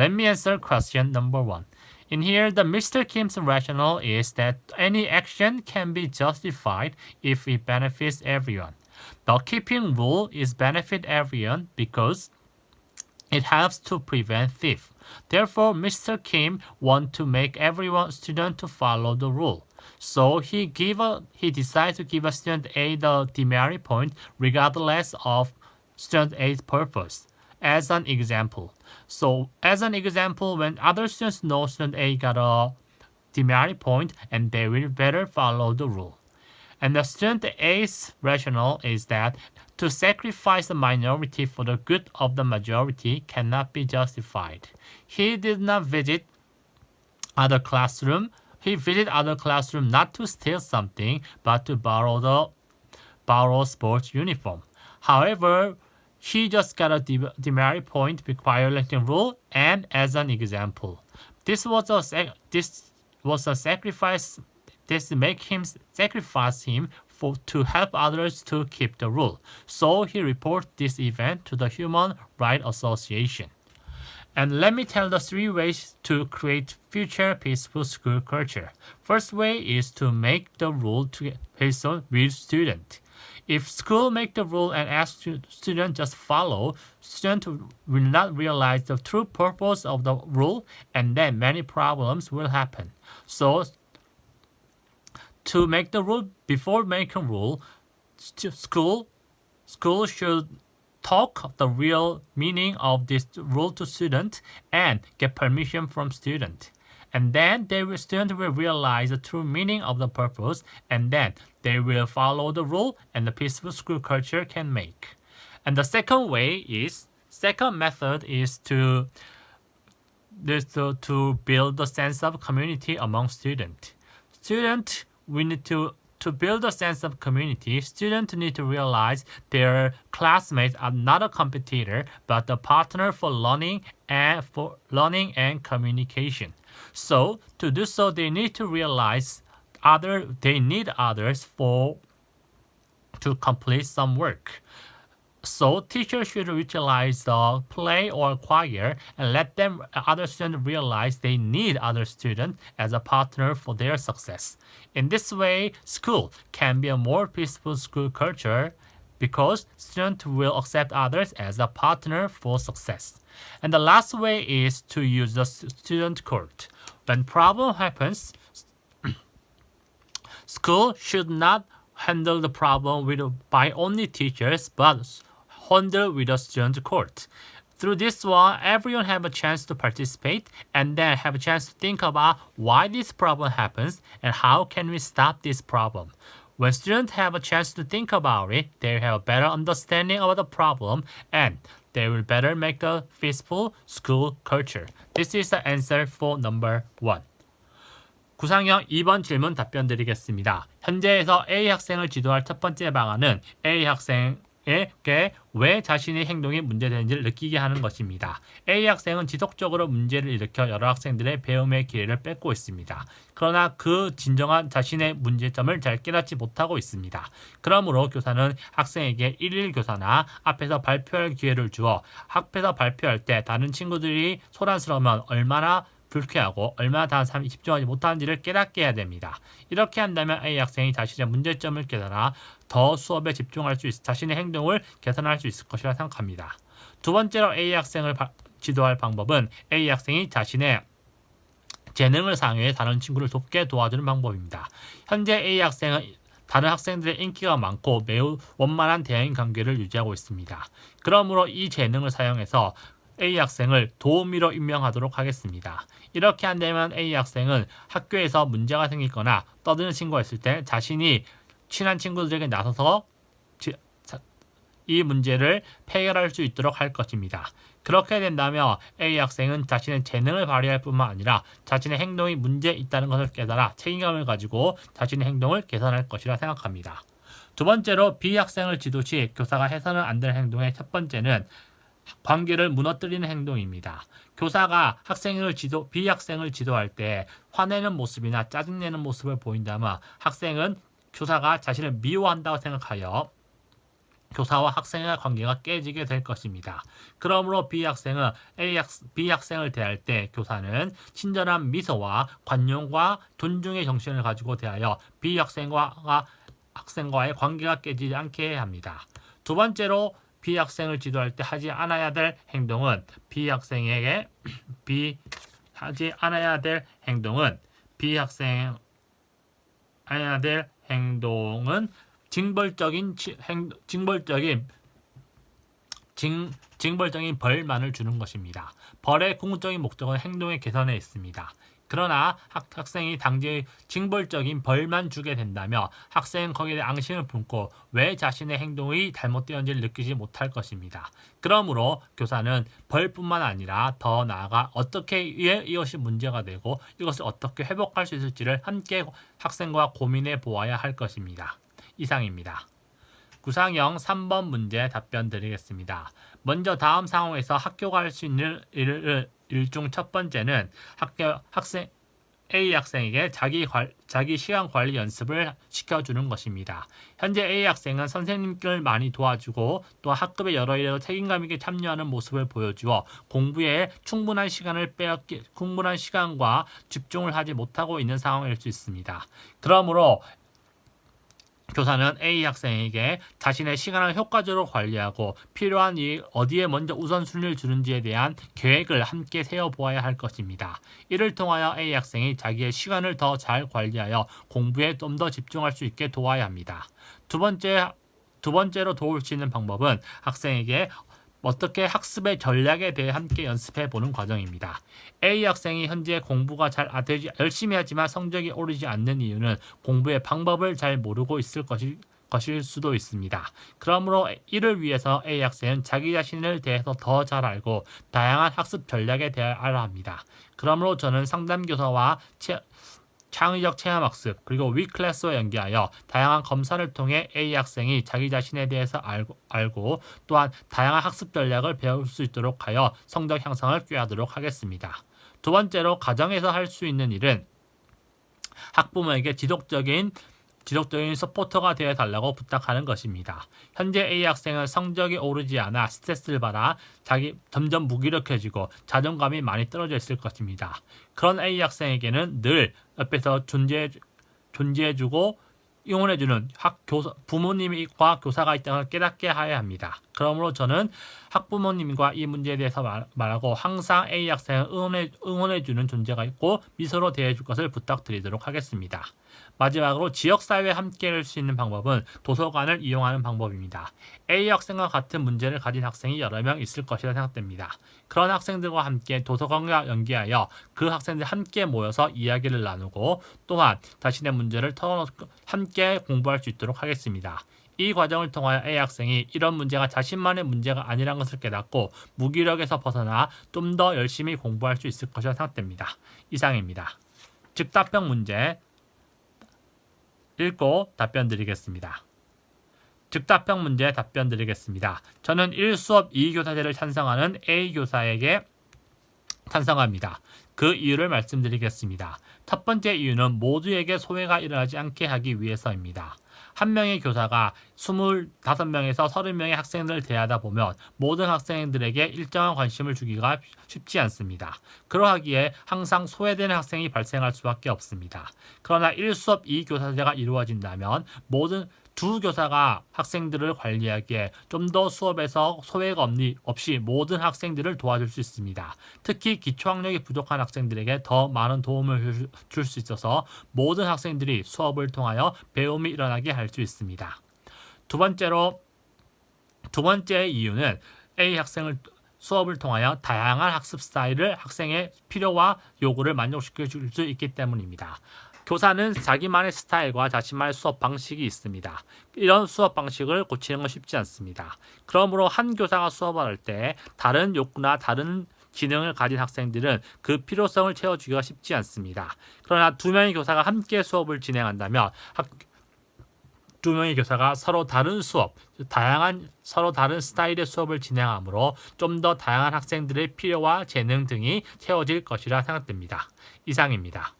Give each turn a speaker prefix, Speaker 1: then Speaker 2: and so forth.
Speaker 1: Let me answer question number 1. In here, the Mr. Kim's rationale is that any action can be justified if it benefits everyone. The keeping rule is benefit everyone because it helps to prevent thief. Therefore, Mr. Kim wants to make everyone student to follow the rule. So he decides to give a student A the demerit point regardless of student A's purpose. As an example. So as an example, when other students know student A got a demerit point and they will better follow the rule. And the student A's rationale is that to sacrifice the minority for the good of the majority cannot be justified. He did not visit other classroom. He visited other classroom not to steal something, but to borrow sports uniform. However, he just got a demerit point violating rule, and as an example, this was a sacrifice. This make him sacrifice him to help others to keep the rule. So he reported this event to the Human Rights Association. And let me tell the 3 ways to create future peaceful school culture. First way is to make the rule based on with student. If school make the rule and ask students just follow, students will not realize the true purpose of the rule, and then many problems will happen. So to make the rule, before making rule, school should talk the real meaning of this rule to student and get permission from student. And then student will realize the true meaning of the purpose, and then they will follow the rule and the peaceful school culture can make. And the second method is to build a sense of community among students. We need to build a sense of community. Students need to realize their classmates are not a competitor, but a partner for learning and communication. So to do so, they need to realize they need others to complete some work. So teachers should utilize the play or choir and let other students realize they need other students as a partner for their success. In this way, school can be a more peaceful school culture because students will accept others as a partner for success. And the last way is to use the student court. When problem happens, school should not handle the problem by only teachers, but handle with a student court. Through this one, everyone have a chance to participate and then have a chance to think about why this problem happens and how can we stop this problem. When students have a chance to think about it, they have a better understanding of the problem and they will better make a peaceful school culture. This is the answer for number 1. 구상형 2번 질문 답변 드리겠습니다. 현재에서 A 학생을 지도할 첫 번째 방안은 A 학생에게 왜 자신의 행동이 문제되는지를 느끼게 하는 것입니다. A 학생은 지속적으로 문제를 일으켜 여러 학생들의 배움의 기회를 뺏고 있습니다. 그러나 그 진정한 자신의 문제점을 잘 깨닫지 못하고 있습니다. 그러므로 교사는 학생에게 일일 교사나 앞에서 발표할 기회를 주어 앞에서 발표할 때 다른 친구들이 소란스러우면 얼마나 불쾌하고 얼마나 다른 사람이 집중하지 못하는지를 깨닫게 해야 됩니다. 이렇게 한다면 A 학생이 자신의 문제점을 깨달아 더 수업에 집중할 수 있어 자신의 행동을 개선할 수 있을 것이라 생각합니다. 두 번째로 A 학생을 지도할 방법은 A 학생이 자신의 재능을 사용해 다른 친구를 돕게 도와주는 방법입니다. 현재 A 학생은 다른 학생들의 인기가 많고 매우 원만한 대인 관계를 유지하고 있습니다. 그러므로 이 재능을 사용해서 A 학생을 도우미로 임명하도록 하겠습니다. 이렇게 한다면 A 학생은 학교에서 문제가 생기거나 떠드는 친구가 있을 때 자신이 친한 친구들에게 나서서 이 문제를 해결할 수 있도록 할 것입니다. 그렇게 된다면 A 학생은 자신의 재능을 발휘할 뿐만 아니라 자신의 행동이 문제 있다는 것을 깨달아 책임감을 가지고 자신의 행동을 개선할 것이라 생각합니다. 두 번째로 B 학생을 지도 시 교사가 해서는 안 될 행동의 첫 번째는 관계를 무너뜨리는 행동입니다. 교사가 B 학생을 지도할 때 화내는 모습이나 짜증내는 모습을 보인다면 학생은 교사가 자신을 미워한다고 생각하여 교사와 학생의 관계가 깨지게 될 것입니다. 그러므로 B학생을 대할 때 교사는 친절한 미소와 관용과 존중의 정신을 가지고 대하여 학생과의 관계가 깨지지 않게 해야 합니다. 두 번째로 B학생을 지도할 때 하지 않아야 될 행동은 B학생에게 하지 않아야 될 행동은 징벌적인 벌만을 주는 것입니다. 벌의 궁극적인 목적은 행동의 개선에 있습니다. 그러나 학생이 당시 징벌적인 벌만 주게 된다면 학생은 거기에 대해 앙심을 품고 왜 자신의 행동이 잘못되었는지를 느끼지 못할 것입니다. 그러므로 교사는 벌뿐만 아니라 더 나아가 어떻게 이것이 문제가 되고 이것을 어떻게 회복할 수 있을지를 함께 학생과 고민해 보아야 할 것입니다. 이상입니다. 구상형 3번 문제 답변 드리겠습니다. 먼저 다음 상황에서 학교가 할 수 있는 일 중 첫 번째는 A 학생에게 자기 시간 관리 연습을 시켜주는 것입니다. 현재 A 학생은 선생님을 많이 도와주고 또 학급의 여러 일에도 책임감 있게 참여하는 모습을 보여주어 공부에 충분한 시간과 집중을 하지 못하고 있는 상황일 수 있습니다. 그러므로 교사는 A 학생에게 자신의 시간을 효과적으로 관리하고 필요한 일 어디에 먼저 우선순위를 두는지에 대한 계획을 함께 세워보아야 할 것입니다. 이를 통하여 A 학생이 자기의 시간을 더 잘 관리하여 공부에 좀 더 집중할 수 있게 도와야 합니다. 두 번째로 도울 수 있는 방법은 학생에게 어떻게 학습의 전략에 대해 함께 연습해 보는 과정입니다. A 학생이 현재 공부가 잘 열심히 하지만 성적이 오르지 않는 이유는 공부의 방법을 잘 모르고 있을 것일 수도 있습니다. 그러므로 이를 위해서 A 학생은 자기 자신을 대해서 더 잘 알고 다양한 학습 전략에 대해 알아야 합니다. 그러므로 저는 상담교사와 창의적 체험학습 그리고 위클래스와 연계하여 다양한 검사를 통해 A 학생이 자기 자신에 대해서 알고 또한 다양한 학습 전략을 배울 수 있도록 하여 성적 향상을 꾀하도록 하겠습니다. 두 번째로 가정에서 할 수 있는 일은 학부모에게 지속적인 서포터가 되어 달라고 부탁하는 것입니다. 현재 A 학생은 성적이 오르지 않아 스트레스를 받아 점점 무기력해지고 자존감이 많이 떨어져 있을 것입니다. 그런 A 학생에게는 늘 옆에서 존재해주고 응원해주는 부모님과 교사가 있다는 깨닫게 해야 합니다. 그러므로 저는 학부모님과 이 문제에 대해서 말하고 항상 A 학생을 응원해주는 존재가 있고 미소로 대해줄 것을 부탁드리도록 하겠습니다. 마지막으로 지역사회에 함께 할 수 있는 방법은 도서관을 이용하는 방법입니다. A 학생과 같은 문제를 가진 학생이 여러 명 있을 것이라 생각됩니다. 그런 학생들과 함께 도서관과 연계하여 그 학생들 함께 모여서 이야기를 나누고 또한 자신의 문제를 털어놓고 함께 공부할 수 있도록 하겠습니다. 이 과정을 통하여 A 학생이 이런 문제가 자신만의 문제가 아니라는 것을 깨닫고 무기력에서 벗어나 좀 더 열심히 공부할 수 있을 것이라 생각됩니다. 이상입니다. 즉답형 문제 읽고 답변 드리겠습니다. 즉답형 문제 답변 드리겠습니다. 저는 1수업 2교사제를 찬성하는 A 교사에게 찬성합니다. 그 이유를 말씀드리겠습니다. 첫 번째 이유는 모두에게 소외가 일어나지 않게 하기 위해서입니다. 한 명의 교사가 25명에서 30명의 학생들을 대하다 보면 모든 학생들에게 일정한 관심을 주기가 쉽지 않습니다. 그러하기에 항상 소외되는 학생이 발생할 수밖에 없습니다. 그러나 1수업 2교사제가 이루어진다면 모든 두 교사가 학생들을 관리하기에 좀 더 수업에서 소외가 없이 모든 학생들을 도와줄 수 있습니다. 특히 기초학력이 부족한 학생들에게 더 많은 도움을 줄 수 있어서 모든 학생들이 수업을 통하여 배움이 일어나게 할 수 있습니다. 두 번째 이유는 A 학생을 수업을 통하여 다양한 학습 스타일을 학생의 필요와 요구를 만족시켜 줄 수 있기 때문입니다. 교사는 자기만의 스타일과 자신만의 수업 방식이 있습니다. 이런 수업 방식을 고치는 건 쉽지 않습니다. 그러므로 한 교사가 수업을 할 때 다른 욕구나 다른 기능을 가진 학생들은 그 필요성을 채워주기가 쉽지 않습니다. 그러나 두 명의 교사가 함께 수업을 진행한다면 두 명의 교사가 서로 다른 서로 다른 스타일의 수업을 진행하므로 좀 더 다양한 학생들의 필요와 재능 등이 채워질 것이라 생각됩니다. 이상입니다.